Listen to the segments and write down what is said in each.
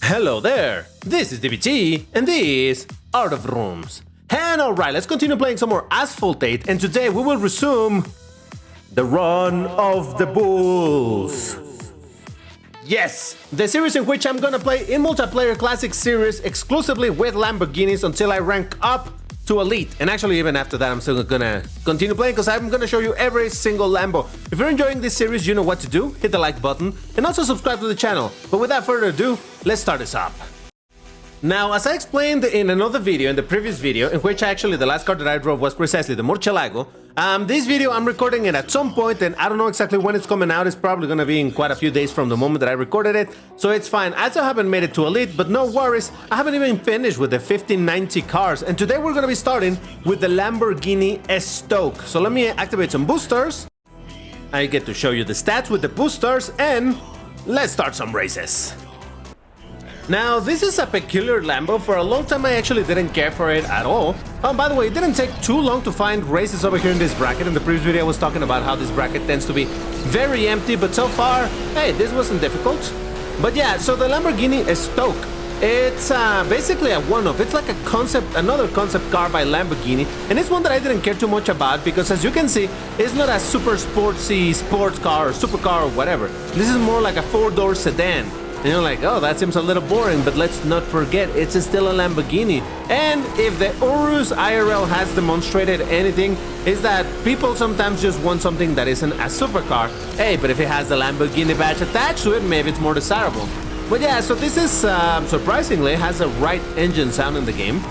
Hello there, this is DBT, and this Art of Rooms. And alright, let's continue playing some more Asphalt 8, and today we will resume the Run of the Bulls. Yes, the series in which I'm gonna play in multiplayer classic series exclusively with Lamborghinis until I rank up to Elite. And actually even after that I'm still gonna continue playing because I'm gonna show you every single Lambo. If you're enjoying this series, you know what to do. Hit the like button and also subscribe to the channel. But without further ado, let's start this up. Now, as I explained in another video, in the previous video, in which actually the last car that I drove was precisely the 𝐁𝐮𝐥𝐥𝐬, this video I'm recording it at some point, and I don't know exactly when it's coming out. It's probably gonna be in quite a few days from the moment that I recorded it, so it's fine. I still haven't made it to Elite, but no worries, I haven't even finished with the 1590 cars, and today we're gonna be starting with the Lamborghini Estoque. So let me activate some boosters. I get to show you the stats with the boosters, and let's start some races. Now, this is a peculiar Lambo. For a long time I actually didn't care for it at all. Oh, by the way, it didn't take too long to find races over here in this bracket. In the previous video I was talking about how this bracket tends to be very empty, but so far, hey, this wasn't difficult. But yeah, so the Lamborghini Estoque, it's basically a one-off. It's like a concept, another concept car by Lamborghini, and it's one that I didn't care too much about because, as you can see, it's not a super sportsy sports car or supercar or whatever. This is more like a four-door sedan. And you're like, oh, that seems a little boring, but let's not forget, it's still a Lamborghini. And if the Urus IRL has demonstrated anything, is that people sometimes just want something that isn't a supercar. Hey, but if it has the Lamborghini badge attached to it, maybe it's more desirable. But yeah, so this is, surprisingly, has a right engine sound in the game.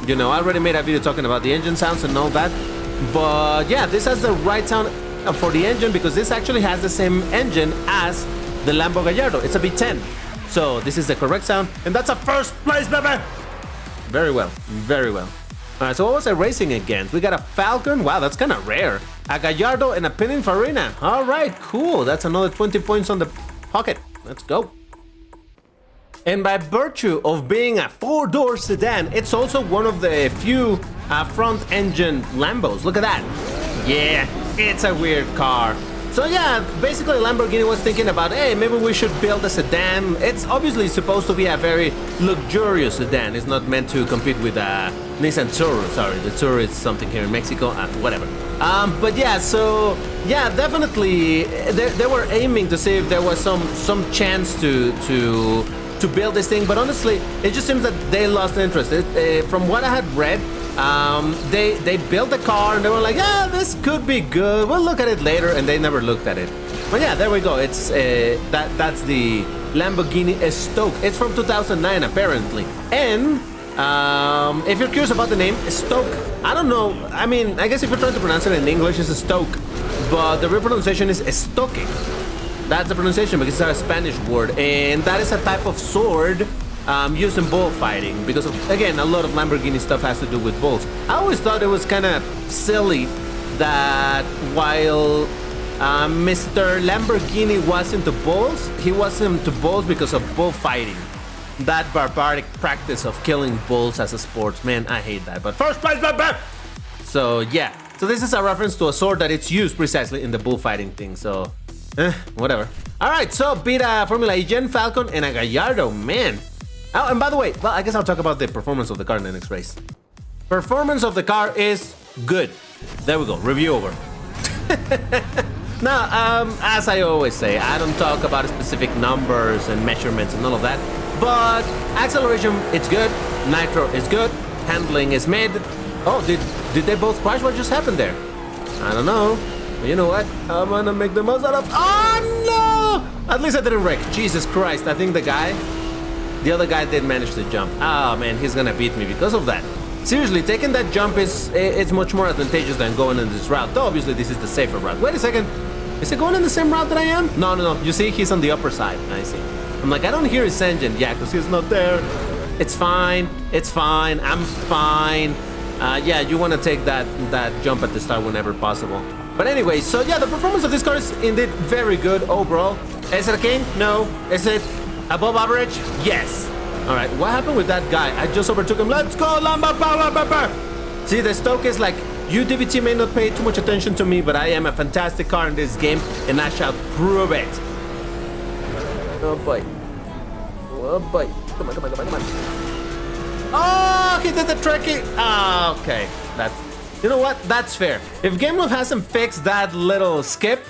You know, I already made a video talking about the engine sounds and all that. But yeah, this has the right sound for the engine because this actually has the same engine as the Lambo Gallardo. It's a V10. So this is the correct sound, and that's a first place, baby! Very well, very well. Alright, so what was I racing against? We got a Falcon, wow, that's kind of rare. A Gallardo and a Pininfarina. Alright, cool, that's another 20 points on the pocket. Let's go. And by virtue of being a four-door sedan, it's also one of the few front-engine Lambos. Look at that. Yeah, it's a weird car. So yeah, basically Lamborghini was thinking about, hey, maybe we should build a sedan. It's obviously supposed to be a very luxurious sedan. It's not meant to compete with a Nissan Tsuru. Sorry, the Tsuru is something here in Mexico, whatever. But yeah, so yeah, definitely they were aiming to see if there was some chance to build this thing. But honestly, it just seems that they lost interest. From what I had read, they built the car and they were like, yeah, this could be good, we'll look at it later, and they never looked at it. But yeah, there we go. It's that's the Lamborghini Estoque. It's from 2009 apparently. And if you're curious about the name Estoque, I don't know, I mean, I guess if you're trying to pronounce it in English it's Estoque, but the real pronunciation is Estoque. That's the pronunciation because it's a Spanish word, and that is a type of sword used in bullfighting, because again, a lot of Lamborghini stuff has to do with bulls. I always thought it was kind of silly that while Mr. Lamborghini was into bulls, he was into bulls because of bullfighting. That barbaric practice of killing bulls as a sport. Man, I hate that. But first place, baby! So yeah, so this is a reference to a sword that it's used precisely in the bullfighting thing, so whatever. Alright, so beat a Formula E Gen Falcon and a Gallardo, man. Oh, and by the way, well, I guess I'll talk about the performance of the car in the next race. Performance of the car is good. There we go, review over. Now, as I always say, I don't talk about specific numbers and measurements and all of that, but acceleration, it's good, nitro is good, handling is mid. Oh, did they both crash? What just happened there? I don't know. But you know what? I'm gonna make the most out of... Oh, no! At least I didn't wreck. Jesus Christ, I think the other guy did manage to jump. Oh man, he's gonna beat me because of that. Seriously, taking that jump it's much more advantageous than going in this route. Though obviously this is the safer route. Wait a second, is he going in the same route that I am? No. You see, he's on the upper side. I see. I'm like, I don't hear his engine. Yeah, because he's not there. It's fine. It's fine. I'm fine. Yeah, you want to take that jump at the start whenever possible. But anyway, so yeah, the performance of this car is indeed very good overall. Is it a king? No. Is it above average? Yes. All right, what happened with that guy? I just overtook him. Let's go, Lambo power. See, the Estoque is like, you DBT may not pay too much attention to me, but I am a fantastic car in this game, and I shall prove it. Oh boy. Oh boy. Come on, come on, come on, come on. Oh, he did the tricky. Ah, okay. That's, you know what? That's fair. If GameLoft hasn't fixed that little skip,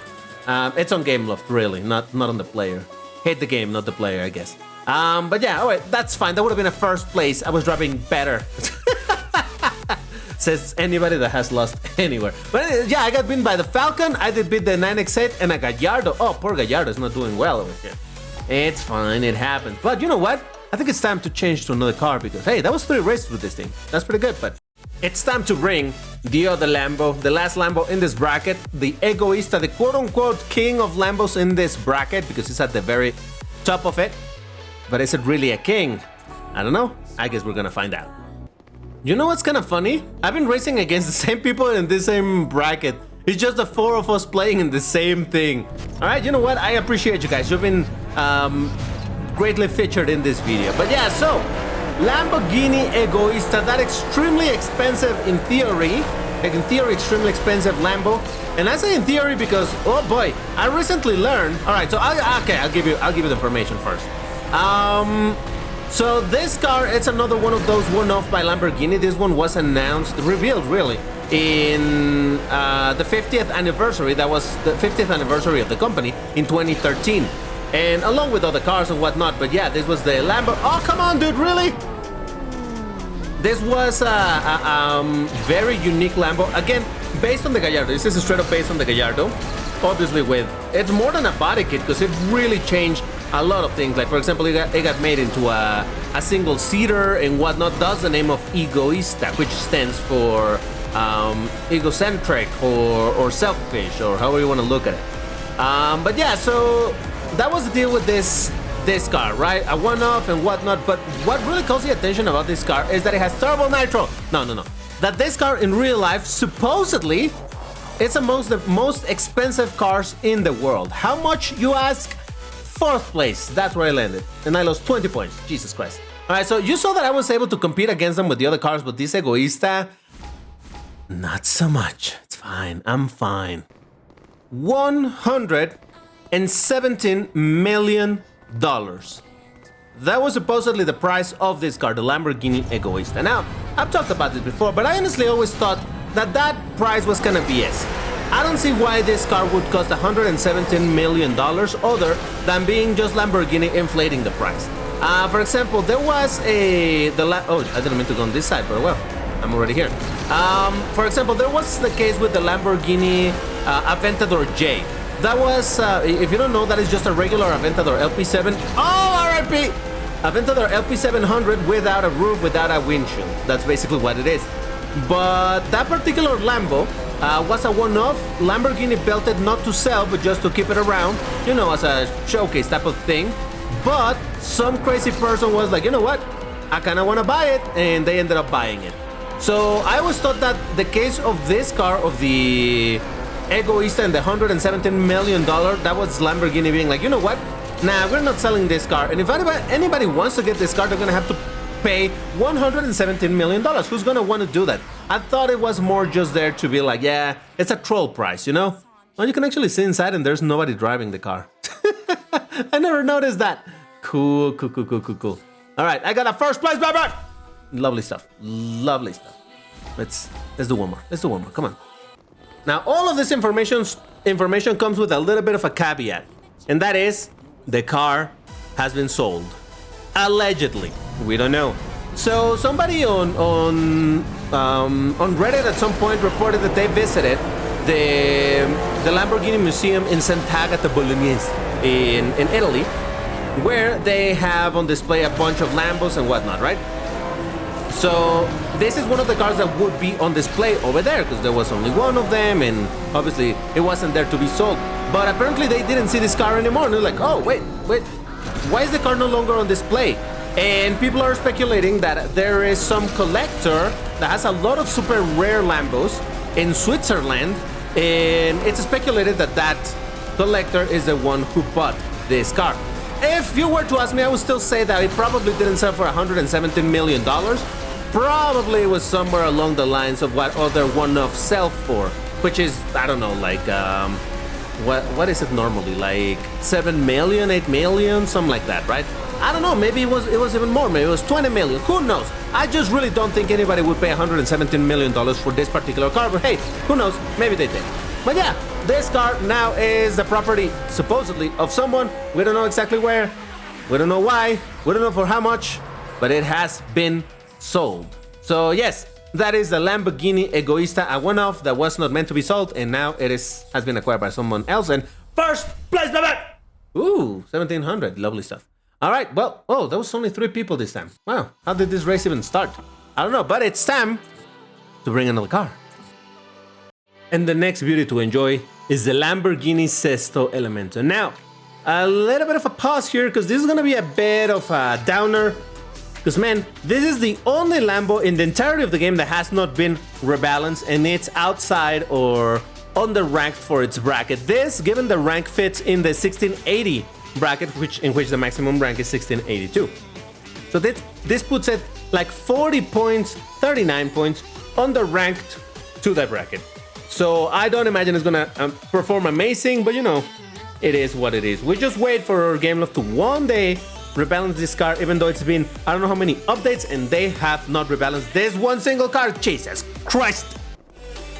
it's on GameLoft, really, not on the player. Hate the game, not the player, I guess. But yeah, all right, that's fine. That would have been a first place. I was driving better. Says anybody that has lost anywhere. But yeah, I got beaten by the Falcon. I did beat the 9X8 and a Gallardo. Oh, poor Gallardo is not doing well over here. It's fine, it happens. But you know what? I think it's time to change to another car because, hey, that was 3 races with this thing. That's pretty good, but it's time to bring the other Lambo, the last Lambo in this bracket, the Egoista, the quote-unquote king of Lambos in this bracket because it's at the very top of it. But is it really a king? I don't know. I guess we're gonna find out. You know what's kind of funny? I've been racing against the same people in this same bracket. It's just the 4 of us playing in the same thing. All right, you know what? I appreciate you guys. You've been greatly featured in this video. But yeah, so Lamborghini Egoista, that extremely expensive in theory, extremely expensive Lambo. And I say in theory because, oh boy, I recently learned. All right, so I'll give you the information first. So this car, it's another one of those one-off by Lamborghini. This one was revealed really, in the 50th anniversary. That was the 50th anniversary of the company in 2013. And along with other cars and whatnot. But yeah, this was the Lambo. Oh, come on, dude, really? This was a very unique Lambo. Again, based on the Gallardo. This is straight up based on the Gallardo. Obviously it's more than a body kit because it really changed a lot of things. Like, for example, it got made into a single seater and whatnot. That's the name of Egoista, which stands for egocentric or selfish, or however you want to look at it. But yeah, so that was the deal with this car, right? A one-off and whatnot. But what really calls the attention about this car is that it has turbo nitro. No. That this car in real life, supposedly, it's amongst the most expensive cars in the world. How much, you ask? 4th place. That's where I landed. And I lost 20 points. Jesus Christ. All right, so you saw that I was able to compete against them with the other cars, but this Egoista, not so much. It's fine. I'm fine. $117 million. That was supposedly the price of this car, the Lamborghini Egoista. Now, I've talked about this before, but I honestly always thought that price was kind of BS. I don't see why this car would cost $117 million other than being just Lamborghini inflating the price. For example, there was oh, I didn't mean to go on this side, but well, I'm already here. For example, there was the case with the Lamborghini Aventador J. That was, if you don't know, that is just a regular Aventador LP7. Oh, RIP! Aventador LP700 without a roof, without a windshield. That's basically what it is. But that particular Lambo was a one-off. Lamborghini built it not to sell, but just to keep it around, you know, as a showcase type of thing. But some crazy person was like, you know what? I kind of want to buy it, and they ended up buying it. So I always thought that the case of this car, of the Egoista and the $117 million, that was Lamborghini being like, you know what? Nah, we're not selling this car. And if anybody wants to get this car, they're going to have to pay $117 million. Who's going to want to do that? I thought it was more just there to be like, yeah, it's a troll price, you know? Well, you can actually sit inside and there's nobody driving the car. I never noticed that. Cool. All right, I got a 1st place, baby! Lovely stuff. Let's do one more. Come on. Now, all of this information comes with a little bit of a caveat, and that is the car has been sold. Allegedly, we don't know. So somebody on Reddit at some point reported that they visited the Lamborghini Museum in Sant'Agata Bolognese in Italy, where they have on display a bunch of Lambos and whatnot, right? So this is one of the cars that would be on display over there because there was only one of them, and obviously it wasn't there to be sold. But apparently they didn't see this car anymore, and they're like, oh, wait, why is the car no longer on display? And people are speculating that there is some collector that has a lot of super rare Lambos in Switzerland, and it's speculated that that collector is the one who bought this car. If you were to ask me, I would still say that it probably didn't sell for $117 million. Probably it was somewhere along the lines of what other one-offs sell for, which is, I don't know, like, what is it normally? Like 7 million, 8 million, something like that, right? I don't know, maybe it was even more, maybe it was 20 million, who knows? I just really don't think anybody would pay $117 million for this particular car, but hey, who knows, maybe they did. But yeah, this car now is the property, supposedly, of someone. We don't know exactly where, we don't know why, we don't know for how much, but it has been sold. So yes, that is the Lamborghini Egoista, a one-off that was not meant to be sold, and now it has been acquired by someone else, and first place, baby! Ooh, 1700, lovely stuff. All right, well, oh, there was only 3 people this time. Wow, how did this race even start? I don't know, but it's time to bring another car. And the next beauty to enjoy is the Lamborghini Sesto Elemento. Now, a little bit of a pause here, because this is going to be a bit of a downer. Because, man, this is the only Lambo in the entirety of the game that has not been rebalanced, and it's outside or underranked for its bracket. This, given the rank, fits in the 1680 bracket, in which the maximum rank is 1682. So this puts it like 40 points, 39 points underranked to that bracket. So I don't imagine it's gonna perform amazing, but you know, it is what it is. We just wait for Gameloft to one day rebalance this car, even though it's been I don't know how many updates and they have not rebalanced this one single car. Jesus Christ!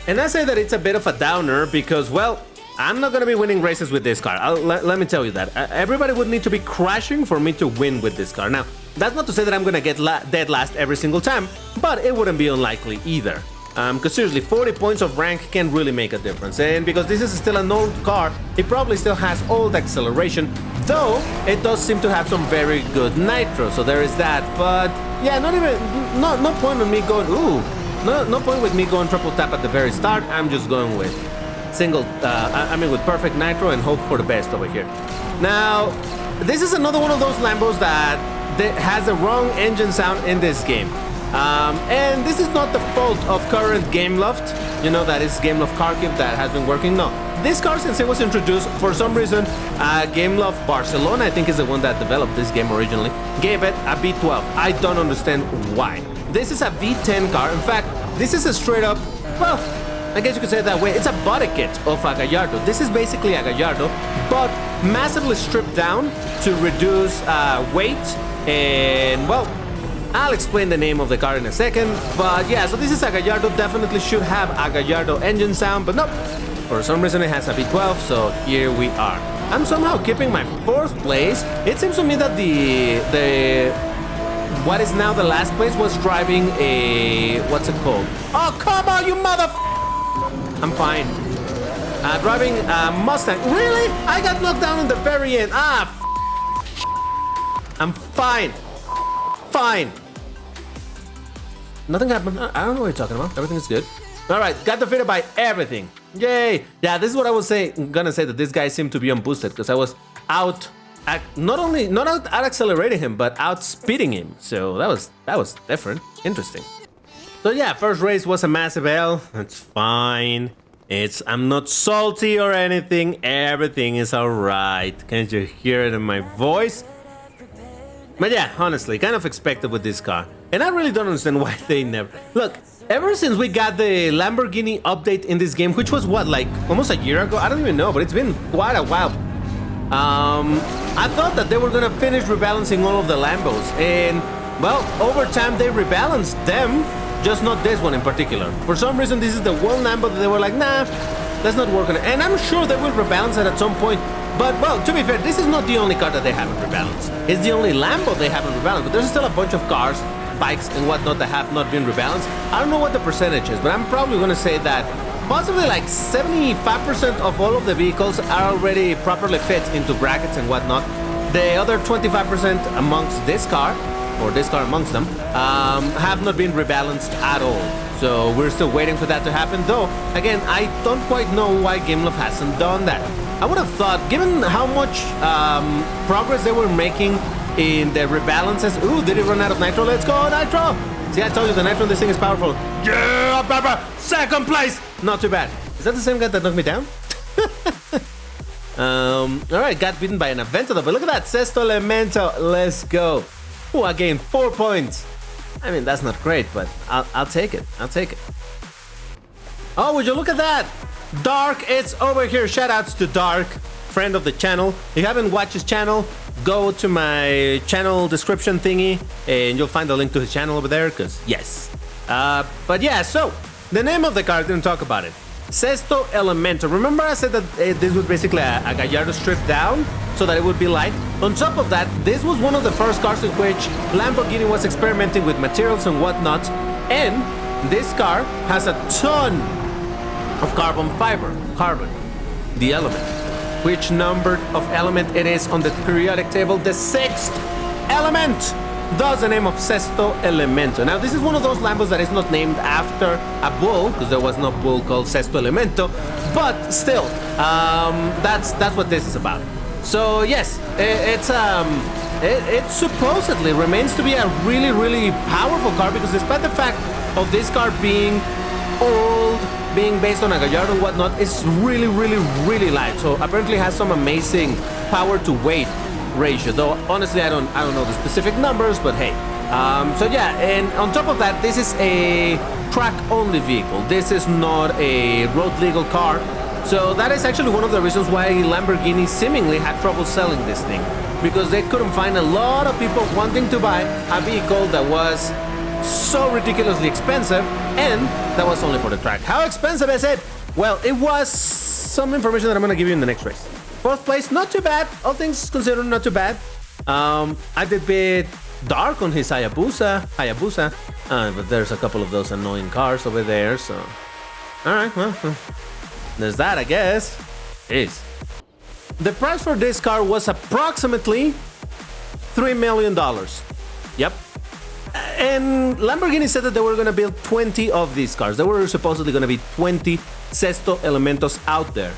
And I say that it's a bit of a downer because, well, I'm not gonna be winning races with this car. Let me tell you that. Everybody would need to be crashing for me to win with this car. Now, that's not to say that I'm gonna get dead last every single time, but it wouldn't be unlikely either. Because seriously, 40 points of rank can really make a difference. And because this is still an old car, it probably still has old acceleration, though it does seem to have some very good nitro, so there is that. But yeah, no point in me going, ooh, no point with me going triple tap at the very start. I'm just going with with perfect nitro and hope for the best over here. Now, this is another one of those Lambos that has the wrong engine sound in this game. And this is not the fault of current Gameloft, you know, that is Gameloft car kit that has been working. No, this car, since it was introduced, for some reason, Gameloft Barcelona, I think is the one that developed this game originally, gave it a V12. I don't understand why. This is a V10 car. In fact, this is a straight up, well, I guess you could say it that way. It's a body kit of a Gallardo. This is basically a Gallardo, but massively stripped down to reduce weight and, well, I'll explain the name of the car in a second, but yeah, so this is a Gallardo, definitely should have a Gallardo engine sound, but nope, for some reason it has a V12, so here we are. I'm somehow keeping my 4th place. It seems to me that the what is now the last place was driving a, what's it called? Oh, come on, you mother... I'm fine. Driving a Mustang. Really? I got knocked down in the very end. I'm fine. Fine. Nothing happened. I don't know what you're talking about. Everything is good. All right, got defeated by everything. Yay! Yeah, this is what I was gonna say, that this guy seemed to be unboosted because I was not out accelerating him, but out speeding him. So that was different. Interesting. So yeah, first race was a massive L. That's fine. I'm not salty or anything. Everything is all right. Can't you hear it in my voice? But yeah, honestly, kind of expected with this car. And I really don't understand why they never... Look, ever since we got the Lamborghini update in this game, which was what, like almost a year ago? I don't even know, but it's been quite a while. I thought that they were gonna finish rebalancing all of the Lambos. And, well, over time they rebalanced them, just not this one in particular. For some reason, this is the one Lambo that they were like, nah, let's not work on it. And I'm sure they will rebalance it at some point. But, well, to be fair, this is not the only car that they haven't rebalanced. It's the only Lambo they haven't rebalanced, but there's still a bunch of cars, bikes, and whatnot that have not been rebalanced. I don't know what the percentage is, but I'm probably going to say that possibly like 75% of all of the vehicles are already properly fit into brackets and whatnot. The other 25% amongst this car, or this car amongst them, have not been rebalanced at all. So we're still waiting for that to happen, though, again, I don't quite know why Gameloft hasn't done that. I would have thought, given how much progress they were making in the rebalances... Ooh, did it run out of nitro? Let's go, nitro! See, I told you, the nitro in this thing is powerful. Yeah, Barbara! 2nd place! Not too bad. Is that the same guy that knocked me down? Alright, got beaten by an Aventador, but look at that, Sesto Elemento. Let's go. Ooh, I gained 4 points. I mean, that's not great, but I'll take it. I'll take it. Oh, would you look at that? Dark is over here. Shoutouts to Dark, friend of the channel. If you haven't watched his channel, go to my channel description thingy and you'll find the link to his channel over there, because yes. But yeah, so the name of the car, I didn't talk about it. Sesto Elemento. Remember I said that this was basically a Gallardo stripped down so that it would be light? On top of that, this was one of the first cars in which Lamborghini was experimenting with materials and whatnot, and this car has a ton of carbon fiber. The element. Which number of element it is on the periodic table? The 6th element! Thus the name of Sesto Elemento. Now this is one of those Lambos that is not named after a bull, because there was no bull called Sesto Elemento, but still, that's what this is about. So yes, it supposedly remains to be a really, really powerful car, because despite the fact of this car being old, being based on a Gallardo and whatnot, it's really, really, really light. So apparently has some amazing power to weight ratio, though honestly I don't know the specific numbers, but hey. So yeah, and on top of that, this is a track-only vehicle. This is not a road-legal car. So that is actually one of the reasons why Lamborghini seemingly had trouble selling this thing, because they couldn't find a lot of people wanting to buy a vehicle that was so ridiculously expensive, and that was only for the track. How expensive is it? Well, it was some information that I'm gonna give you in the next race. 4th place, not too bad. All things considered, not too bad. I did bit dark on his Hayabusa, but there's a couple of those annoying cars over there, so... Alright, well, there's that, I guess. Jeez. The price for this car was approximately $3 million. Yep. And Lamborghini said that they were gonna build 20 of these cars. There were supposedly gonna be 20 Sesto Elementos out there.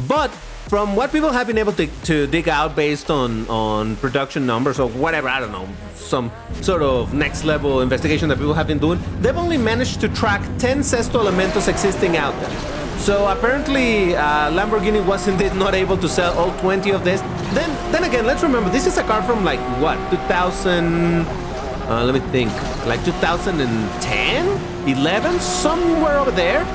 But from what people have been able to dig out based on production numbers or whatever, I don't know, some sort of next level investigation that people have been doing, they've only managed to track 10 Sesto Elementos existing out there. So apparently Lamborghini was indeed not able to sell all 20 of this. Then again, let's remember, this is a car from like what, 2000, let me think, like 2010, 11, somewhere over there.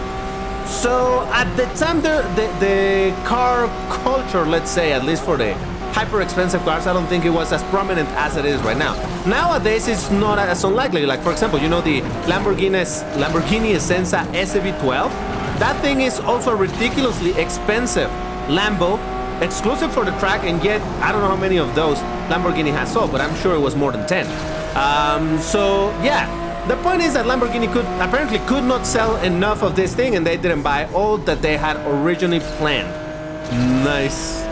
So at the time, the car culture, let's say, at least for the hyper expensive cars, I don't think it was as prominent as it is right now. Nowadays, it's not as unlikely. Like, for example, you know the Lamborghini Essenza SEV12? That thing is also a ridiculously expensive Lambo, exclusive for the track, and yet I don't know how many of those Lamborghini has sold, but I'm sure it was more than 10. So yeah. The point is that Lamborghini apparently could not sell enough of this thing, and they didn't buy all that they had originally planned. Nice.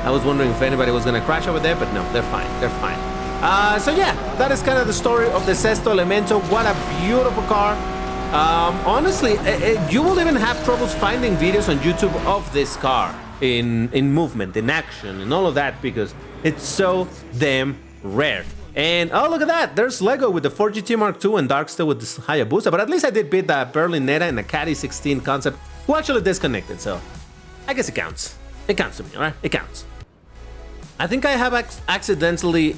I was wondering if anybody was gonna crash over there, but no, they're fine. They're fine. So yeah, that is kind of the story of the Sesto Elemento. What a beautiful car. Honestly, you will even have troubles finding videos on YouTube of this car in movement, in action, and all of that, because it's so damn rare. And oh, look at that, there's Lego with the 4GT Mark II and Darksteel with this Hayabusa, but at least I did beat the Berlinetta and the Caddy 16 concept, who actually disconnected, so I guess it counts. It counts to me, alright? It counts. I think I have accidentally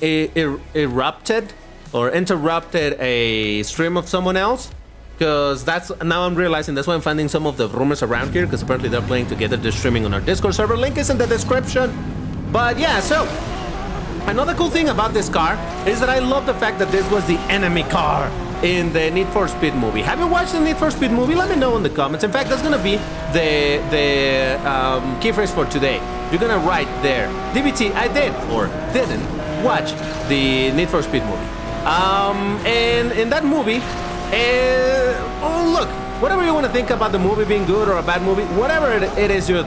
interrupted a stream of someone else, because now I'm realizing that's why I'm finding some of the rumors around here, because apparently they're playing together, they're streaming on our Discord server. Link is in the description. But yeah, so another cool thing about this car is that I love the fact that this was the enemy car in the Need for Speed movie. Have you watched the Need for Speed movie? Let me know in the comments. In fact, that's gonna be the key phrase for today. You're gonna write there, DBT, I did or didn't watch the Need for Speed movie. And in that movie, oh look, whatever you want to think about the movie being good or a bad movie, whatever it is your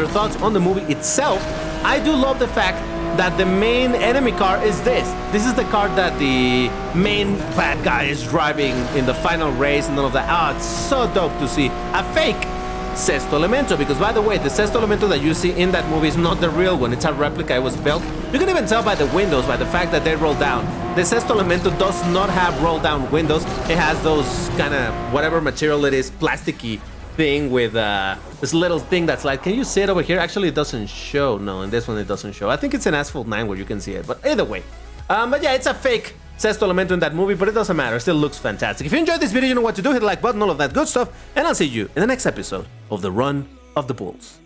thoughts on the movie itself, I do love the fact that the main enemy car is this. This is the car that the main bad guy is driving in the final race and all of that. Oh, it's so dope to see a fake Sesto Elemento, because by the way, the Sesto Elemento that you see in that movie is not the real one. It's a replica. It was built. You can even tell by the windows, by the fact that they roll down. The Sesto Elemento does not have roll down windows. It has those kind of whatever material it is, plasticky thing with this little thing that's like, can you see it over here? Actually, it doesn't show. No, in this one it doesn't show. I think it's in Asphalt 9 where you can see it, but either way. But yeah, it's a fake Sesto Elemento in that movie, but it doesn't matter. It still looks fantastic. If you enjoyed this video, you know what to do. Hit the like button, all of that good stuff, and I'll see you in the next episode of The Run of the Bulls.